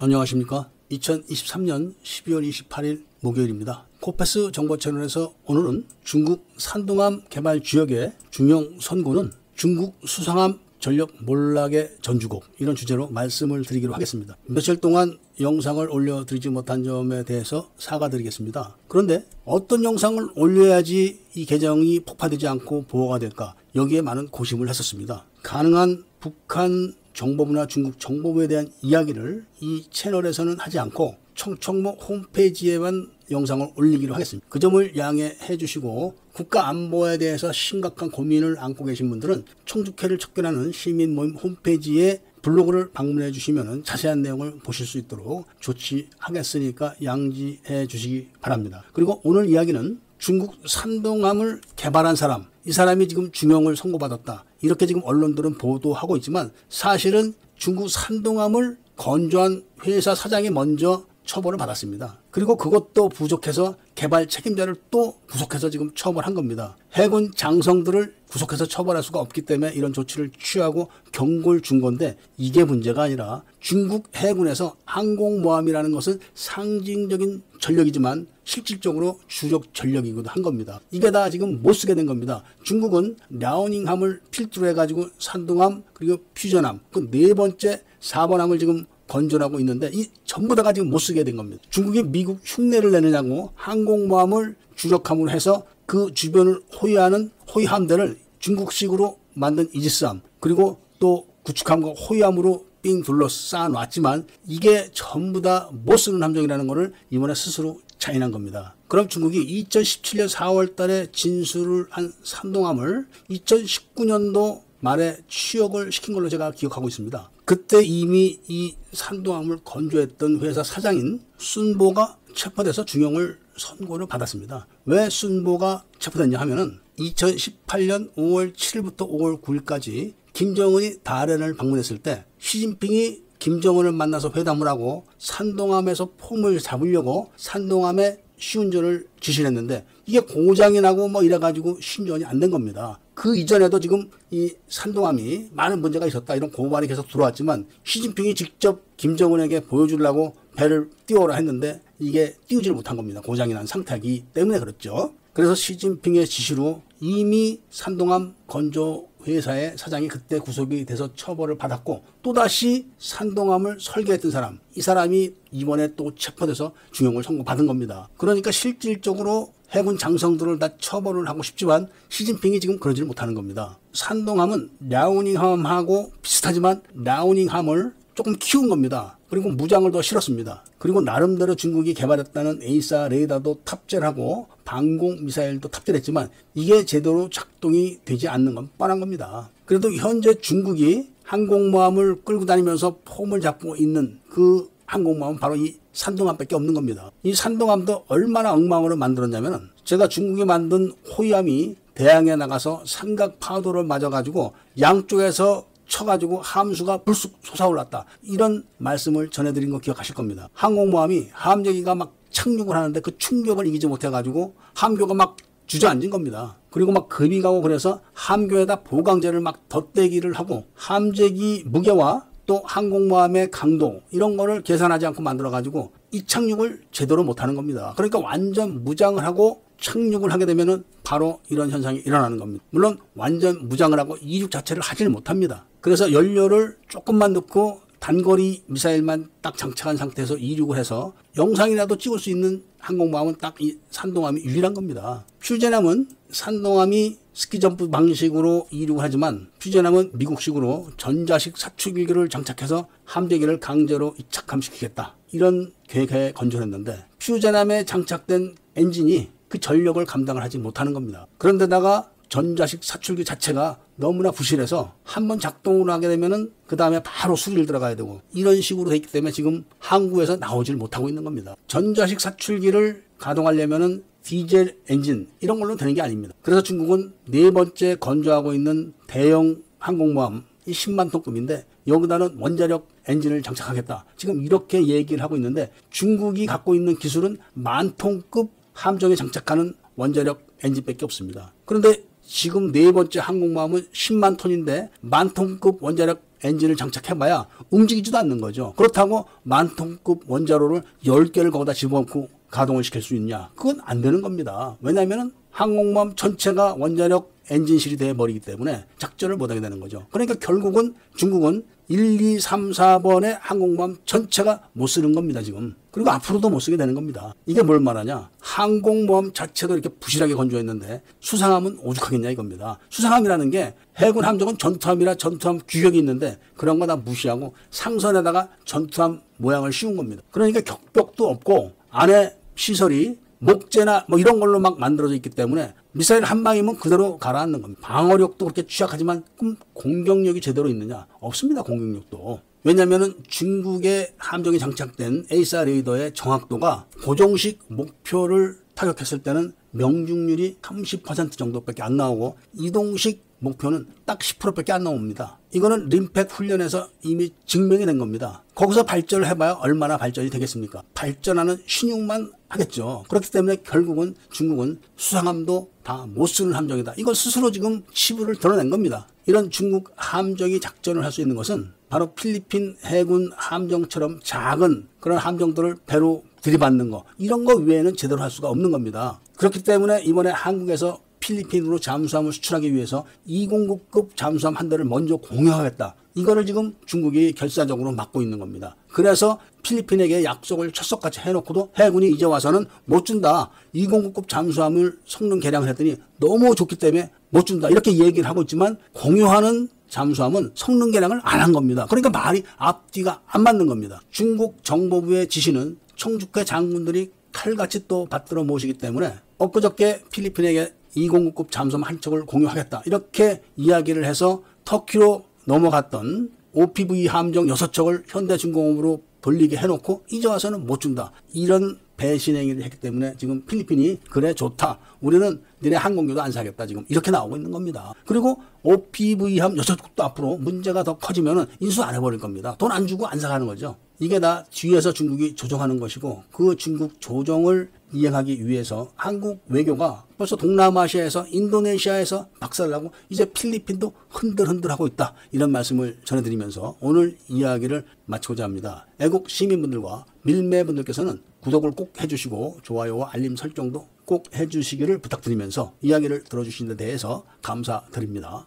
안녕하십니까. 2023년 12월 28일 목요일입니다. 코패스 정보 채널에서 오늘은 중국 산동함 개발 주역의 중형 선구는 중국 수상함 전력 몰락의 전주곡, 이런 주제로 말씀을 드리기로 하겠습니다. 며칠 동안 영상을 올려드리지 못한 점에 대해서 사과드리겠습니다. 그런데 어떤 영상을 올려야지 이 계정이 폭파되지 않고 보호가 될까, 여기에 많은 고심을 했었습니다. 가능한 북한 정보부나 중국 정보부에 대한 이야기를 이 채널에서는 하지 않고 청청모 홈페이지에만 영상을 올리기로 하겠습니다. 그 점을 양해해 주시고, 국가 안보에 대해서 심각한 고민을 안고 계신 분들은 청주회를 척결하는 시민모임 홈페이지에 블로그를 방문해 주시면 자세한 내용을 보실 수 있도록 조치하겠으니까 양지해 주시기 바랍니다. 그리고 오늘 이야기는 중국 산동함을 개발한 사람, 이 사람이 지금 중형을 선고받았다, 이렇게 지금 언론들은 보도하고 있지만 사실은 중국 산동함을 건조한 회사 사장이 먼저 처벌을 받았습니다. 그리고 그것도 부족해서 개발 책임자를 또 구속해서 지금 처벌한 겁니다. 해군 장성들을 구속해서 처벌할 수가 없기 때문에 이런 조치를 취하고 경고를 준 건데, 이게 문제가 아니라 중국 해군에서 항공모함이라는 것은 상징적인 전력이지만 실질적으로 주력 전력이기도 한 겁니다. 이게 다 지금 못 쓰게 된 겁니다. 중국은 랴오닝함을 필두로 해가지고 산동함 그리고 퓨전함, 그 네 번째 4번 함을 지금 건전하고 있는데 이 전부 다가 지금 못 쓰게 된 겁니다. 중국이 미국 흉내를 내느냐고 항공모함을 주력함으로 해서 그 주변을 호위하는 호위함대를 중국식으로 만든 이지스함, 그리고 또 구축함과 호위함으로 삥 둘러싸 놨지만 이게 전부 다 못 쓰는 함정이라는 것을 이번에 스스로 자인한 겁니다. 그럼 중국이 2017년 4월 달에 진술을 한 산동함을 2019년도 말에 취역을 시킨 걸로 제가 기억하고 있습니다. 그때 이미 이 산동함을 건조했던 회사 사장인 순보가 체포돼서 중형을 선고를 받았습니다. 왜 순보가 체포됐냐 하면은 2018년 5월 7일부터 5월 9일까지 김정은이 다롄을 방문했을 때 시진핑이 김정은을 만나서 회담을 하고 산동함에서 폼을 잡으려고 산동함에 시운전을 지시를 했는데 이게 고장이 나고 뭐 이래가지고 시운전이 안 된 겁니다. 그 이전에도 지금 이 산동함이 많은 문제가 있었다, 이런 고발이 계속 들어왔지만 시진핑이 직접 김정은에게 보여주려고 배를 띄워라 했는데 이게 띄우지를 못한 겁니다. 고장이 난 상태이기 때문에 그렇죠. 그래서 시진핑의 지시로 이미 산동함 건조 회사의 사장이 그때 구속이 돼서 처벌을 받았고, 또다시 산동함을 설계했던 사람, 이 사람이 이번에 또 체포돼서 중형을 선고받은 겁니다. 그러니까 실질적으로 해군 장성들을 다 처벌을 하고 싶지만 시진핑이 지금 그러지를 못하는 겁니다. 산동함은 랴오닝함하고 비슷하지만 랴오닝함을 조금 키운 겁니다. 그리고 무장을 더 실었습니다. 그리고 나름대로 중국이 개발했다는 에이사 레이더도 탑재를 하고 방공 미사일도 탑재를 했지만 이게 제대로 작동이 되지 않는 건 뻔한 겁니다. 그래도 현재 중국이 항공모함을 끌고 다니면서 폼을 잡고 있는 그 항공모함은 바로 이 산동함밖에 없는 겁니다. 이 산동함도 얼마나 엉망으로 만들었냐면, 제가 중국이 만든 호위함이 대양에 나가서 삼각 파도를 맞아가지고 양쪽에서 쳐가지고 함수가 불쑥 솟아올랐다, 이런 말씀을 전해드린 거 기억하실 겁니다. 항공모함이 함재기가 막 착륙을 하는데 그 충격을 이기지 못해가지고 함교가 막 주저앉은 겁니다. 그리고 막 급이 가고 그래서 함교에다 보강제를 막 덧대기를 하고 함재기 무게와 또 항공모함의 강도, 이런 거를 계산하지 않고 만들어가지고 이 착륙을 제대로 못하는 겁니다. 그러니까 완전 무장을 하고 착륙을 하게 되면은 바로 이런 현상이 일어나는 겁니다. 물론 완전 무장을 하고 이륙 자체를 하지는 못합니다. 그래서 연료를 조금만 넣고 단거리 미사일만 딱 장착한 상태에서 이륙을 해서 영상이라도 찍을 수 있는 항공모함은 딱 이 산동함이 유일한 겁니다. 퓨전함은 산동함이 스키점프 방식으로 이륙을 하지만 퓨전함은 미국식으로 전자식 사출기를 장착해서 함재기를 강제로 이착함시키겠다, 이런 계획에 건조했는데 퓨전함에 장착된 엔진이 그 전력을 감당을 하지 못하는 겁니다. 그런데다가 전자식 사출기 자체가 너무나 부실해서 한번 작동을 하게 되면은 그 다음에 바로 수리를 들어가야 되고, 이런 식으로 돼 있기 때문에 지금 항구에서 나오질 못하고 있는 겁니다. 전자식 사출기를 가동하려면은 디젤 엔진 이런 걸로 되는 게 아닙니다. 그래서 중국은 네 번째 건조하고 있는 대형 항공모함, 이 10만 톤급인데 여기다는 원자력 엔진을 장착하겠다, 지금 이렇게 얘기를 하고 있는데, 중국이 갖고 있는 기술은 10,000톤급 함정에 장착하는 원자력 엔진밖에 없습니다. 그런데 지금 네 번째 항공모함은 10만 톤인데 만 톤급 원자력 엔진을 장착해봐야 움직이지도 않는 거죠. 그렇다고 만 톤급 원자로를 10개를 거기다 집어넣고 가동을 시킬 수 있냐? 그건 안 되는 겁니다. 왜냐하면 항공모함 전체가 원자력 엔진실이 되어버리기 때문에 작전을 못하게 되는 거죠. 그러니까 결국은 중국은 1, 2, 3, 4번의 항공모함 전체가 못 쓰는 겁니다, 지금. 그리고 앞으로도 못 쓰게 되는 겁니다. 이게 뭘 말하냐? 항공모함 자체도 이렇게 부실하게 건조했는데 수상함은 오죽하겠냐 이겁니다. 수상함이라는 게 해군 함정은 전투함이라 전투함 규격이 있는데 그런 거 다 무시하고 상선에다가 전투함 모양을 씌운 겁니다. 그러니까 격벽도 없고 안에 시설이 목재나 뭐 이런 걸로 막 만들어져 있기 때문에 미사일 한 방이면 그대로 가라앉는 겁니다. 방어력도 그렇게 취약하지만 그럼 공격력이 제대로 있느냐? 없습니다. 공격력도. 왜냐하면 중국의 함정이 장착된 에이사 레이더의 정확도가 고정식 목표를 타격했을 때는 명중률이 30% 정도밖에 안 나오고 이동식 목표는 딱 10%밖에 안 나옵니다. 이거는 림팩 훈련에서 이미 증명이 된 겁니다. 거기서 발전을 해봐야 얼마나 발전이 되겠습니까? 발전하는 신용만 하겠죠. 그렇기 때문에 결국은 중국은 수상함도 다 못 쓰는 함정이다. 이걸 스스로 지금 치부를 드러낸 겁니다. 이런 중국 함정이 작전을 할 수 있는 것은 바로 필리핀 해군 함정처럼 작은 그런 함정들을 배로 들이받는 거 이런 거 외에는 제대로 할 수가 없는 겁니다. 그렇기 때문에 이번에 한국에서 필리핀으로 잠수함을 수출하기 위해서 209급 잠수함 한 대를 먼저 공유하겠다. 이거를 지금 중국이 결사적으로 막고 있는 겁니다. 그래서 필리핀에게 약속을 철석같이 해놓고도 해군이 이제 와서는 못 준다. 209급 잠수함을 성능 개량을 했더니 너무 좋기 때문에 못 준다. 이렇게 얘기를 하고 있지만 공유하는 잠수함은 성능 개량을 안 한 겁니다. 그러니까 말이 앞뒤가 안 맞는 겁니다. 중국 정보부의 지시는 청주회 장군들이 칼같이 또 받들어 모시기 때문에 엊그저께 필리핀에게 209급 잠수함 한 척을 공유하겠다. 이렇게 이야기를 해서 터키로 넘어갔던 OPV 함정 6척을 현대중공업으로 돌리게 해놓고 이제 와서는 못 준다. 이런 배신 행위를 했기 때문에 지금 필리핀이 그래 좋다. 우리는 니네 항공기도 안 사겠다. 지금 이렇게 나오고 있는 겁니다. 그리고 OPV함 6척도 앞으로 문제가 더 커지면 인수 안 해버릴 겁니다. 돈 안 주고 안 사가는 거죠. 이게 다 뒤에서 중국이 조정하는 것이고 그 중국 조정을 이행하기 위해서 한국 외교가 벌써 동남아시아에서 인도네시아에서 박살나고 이제 필리핀도 흔들흔들하고 있다. 이런 말씀을 전해드리면서 오늘 이야기를 마치고자 합니다. 애국 시민분들과 밀매분들께서는 구독을 꼭 해주시고 좋아요와 알림 설정도 꼭 해주시기를 부탁드리면서 이야기를 들어주신 데 대해서 감사드립니다.